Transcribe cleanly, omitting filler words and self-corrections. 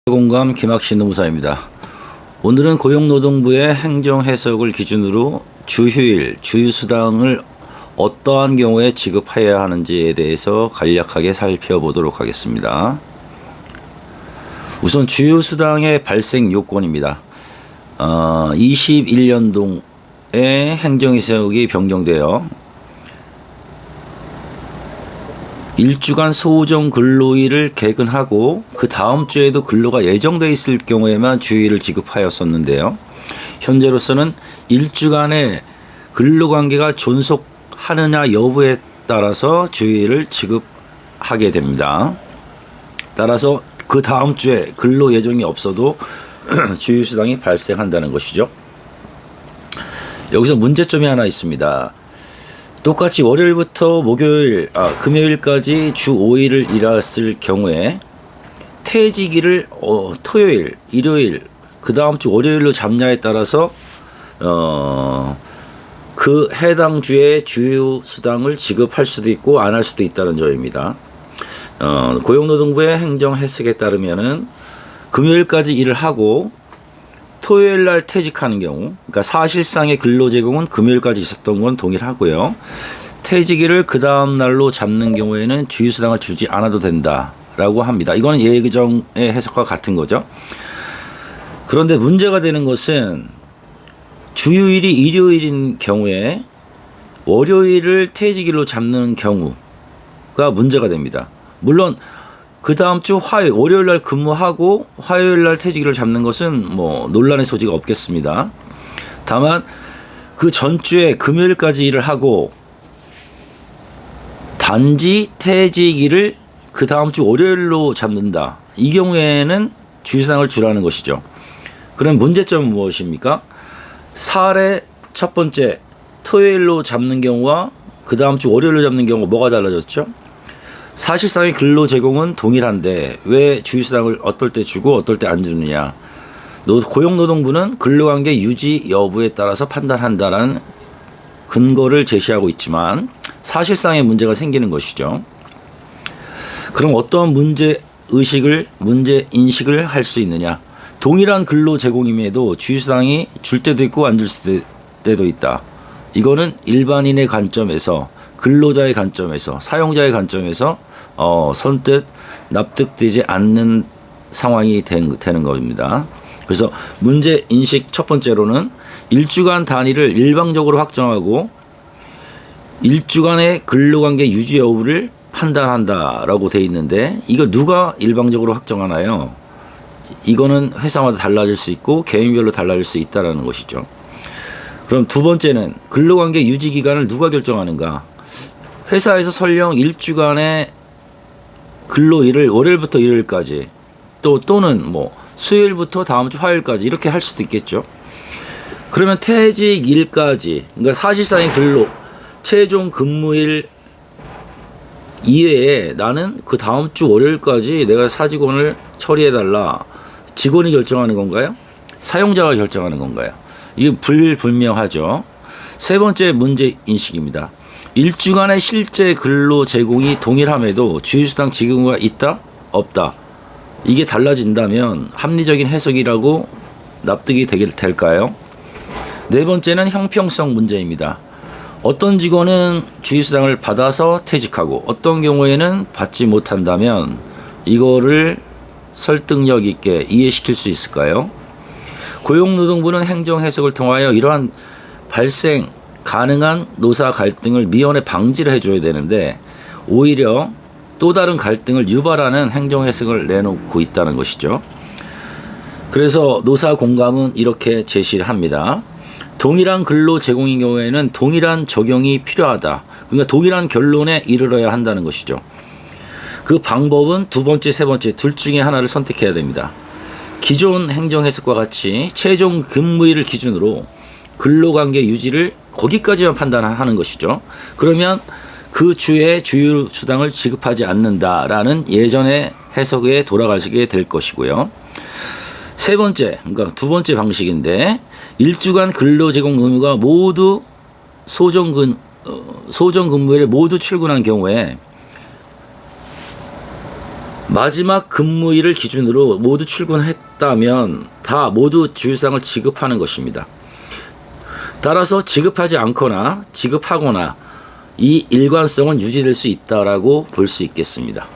공감 김학신 노무사입니다. 오늘은 고용노동부의 행정 해석을 기준으로 주휴일, 주휴수당을 어떠한 경우에 지급해야 하는지에 대해서 간략하게 살펴보도록 하겠습니다. 우선 주휴수당의 발생 요건입니다. 21년도에 행정해석이 변경되어 일주간 소정 근로일을 개근하고 그 다음 주에도 근로가 예정돼 있을 경우에만 주휴일을 지급하였었는데요. 현재로서는 일주간의 근로관계가 존속하느냐 여부에 따라서 주휴일을 지급하게 됩니다. 따라서 그 다음 주에 근로 예정이 없어도 주휴수당이 발생한다는 것이죠. 여기서 문제점이 하나 있습니다. 똑같이 월요일부터 금요일까지 주 5일을 일했을 경우에 퇴직일을 토요일, 일요일, 그 다음 주 월요일로 잡냐에 따라서 그 해당 주에 주휴수당을 지급할 수도 있고 안 할 수도 있다는 점입니다. 고용노동부의 행정 해석에 따르면은 금요일까지 일을 하고 토요일 날 퇴직하는 경우, 그러니까 사실상의 근로 제공은 금요일까지 있었던 건 동일하고요. 퇴직일을 그 다음 날로 잡는 경우에는 주휴수당을 주지 않아도 된다라고 합니다. 이거는 예정의 해석과 같은 거죠. 그런데 문제가 되는 것은 주휴일이 일요일인 경우에 월요일을 퇴직일로 잡는 경우가 문제가 됩니다. 물론 그 다음 주 화요일, 월요일 날 근무하고 화요일 날 퇴직일을 잡는 것은 뭐 논란의 소지가 없겠습니다. 다만 그 전주에 금요일까지 일을 하고 단지 퇴직일을 그 다음 주 월요일로 잡는다. 이 경우에는 주휴수당을 주라는 것이죠. 그럼 문제점은 무엇입니까? 사례 첫 번째 토요일로 잡는 경우와 그 다음 주 월요일로 잡는 경우가 뭐가 달라졌죠? 사실상의 근로 제공은 동일한데 왜 주휴수당을 어떨 때 주고 어떨 때 안 주느냐. 고용노동부는 근로관계 유지 여부에 따라서 판단한다는 근거를 제시하고 있지만 사실상의 문제가 생기는 것이죠. 그럼 어떠한 문제 인식을 할 수 있느냐. 동일한 근로 제공임에도 주휴수당이 줄 때도 있고 안 줄 때도 있다. 이거는 일반인의 관점에서, 근로자의 관점에서, 사용자의 관점에서 선뜻 납득되지 않는 상황이 되는 겁니다. 그래서 문제 인식 첫 번째로는 일주간 단위를 일방적으로 확정하고 일주간의 근로관계 유지 여부를 판단한다라고 돼 있는데 이걸 누가 일방적으로 확정하나요? 이거는 회사마다 달라질 수 있고 개인별로 달라질 수 있다는 것이죠. 그럼 두 번째는 근로관계 유지 기간을 누가 결정하는가? 회사에서 설령 일주간의 근로일을 월요일부터 일요일까지 또는 뭐 수요일부터 다음 주 화요일까지 이렇게 할 수도 있겠죠. 그러면 퇴직일까지, 그러니까 사실상의 근로 최종 근무일 이외에 나는 그 다음 주 월요일까지 내가 사직원을 처리해달라. 직원이 결정하는 건가요? 사용자가 결정하는 건가요? 이게 불분명하죠. 세 번째 문제 인식입니다. 일주간의 실제 근로 제공이 동일함에도 주휴수당 지급가 있다? 없다. 이게 달라진다면 합리적인 해석이라고 납득이 될까요? 네 번째는 형평성 문제입니다. 어떤 직원은 주휴수당을 받아서 퇴직하고 어떤 경우에는 받지 못한다면 이거를 설득력 있게 이해시킬 수 있을까요? 고용노동부는 행정 해석을 통하여 이러한 발생 가능한 노사 갈등을 미연에 방지를 해줘야 되는데 오히려 또 다른 갈등을 유발하는 행정 해석을 내놓고 있다는 것이죠. 그래서 노사 공감은 이렇게 제시를 합니다. 동일한 근로 제공인 경우에는 동일한 적용이 필요하다. 그러니까 동일한 결론에 이르러야 한다는 것이죠. 그 방법은 두 번째, 세 번째 둘 중에 하나를 선택해야 됩니다. 기존 행정 해석과 같이 최종 근무일을 기준으로 근로관계 유지를 거기까지만 판단하는 것이죠. 그러면 그 주에 주휴수당을 지급하지 않는다라는 예전의 해석에 돌아가시게 될 것이고요. 세 번째, 그러니까 두 번째 방식인데 일주간 근로 제공 의무가 모두 소정 근무일에 모두 출근한 경우에 마지막 근무일을 기준으로 모두 출근했다면 다 모두 주휴상을 지급하는 것입니다. 따라서 지급하지 않거나 지급하거나 이 일관성은 유지될 수 있다라고 볼 수 있겠습니다.